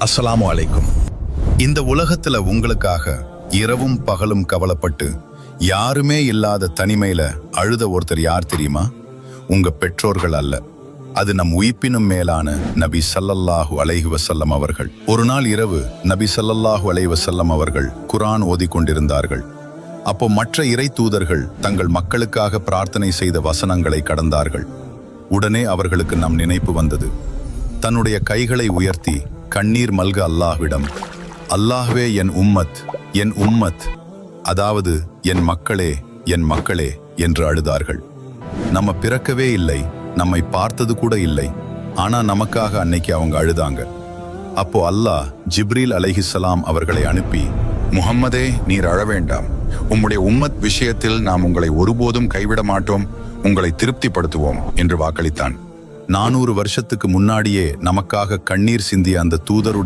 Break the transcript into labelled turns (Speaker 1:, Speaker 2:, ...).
Speaker 1: அஸ்ஸலாமு அலைக்கும். இந்த உலகத்துல உங்களுக்காக இரவும் பகலும் கவலைப்பட்டு யாருமே இல்லாத தனிமையில அழுத ஒருத்தர் யார் தெரியுமா? உங்க பெற்றோர்கள் அல்ல, அது நம் உயிப்பினும் மேலான நபி ஸல்லல்லாஹு அலைஹி வஸல்லம் அவர்கள். ஒரு நாள் இரவு நபி ஸல்லல்லாஹு அலைஹி வஸல்லம் அவர்கள் குர்ஆன் ஓதிக்கொண்டிருந்தார்கள். அப்போ மற்ற இறை தூதர்கள் தங்கள் மக்களுக்காக பிரார்த்தனை செய்த வசனங்களை கடந்தார்கள். உடனே அவர்களுக்கு நம் நினைப்பு வந்தது. தன்னுடைய கைகளை உயர்த்தி கண்ணீர் மல்க அல்லாஹ்விடம், அல்லாஹ்வே என் உம்மத், என் உம்மத், அதாவது என் மக்களே, என் மக்களே என்று அழுதார்கள். நம்ம பிறக்கவே இல்லை, நம்மை பார்த்தது கூட இல்லை, ஆனா நமக்காக அன்னைக்கு அவங்க அழுதாங்க. அப்போ அல்லாஹ் ஜிப்ரீல் அலைஹிஸ்ஸலாம் அவர்களை அனுப்பி,
Speaker 2: முஹம்மதே, நீர் அழ வேண்டாம். உம்முடைய உம்மத் விஷயத்தில் நாம் உங்களை ஒருபோதும் கைவிட மாட்டோம், உங்களை திருப்திப்படுத்துவோம் என்று வாக்களித்தான்.
Speaker 1: 400 வருஷத்துக்கு முன்னாடியே நமக்காக கண்ணீர் சிந்திய அந்த தூதருடைய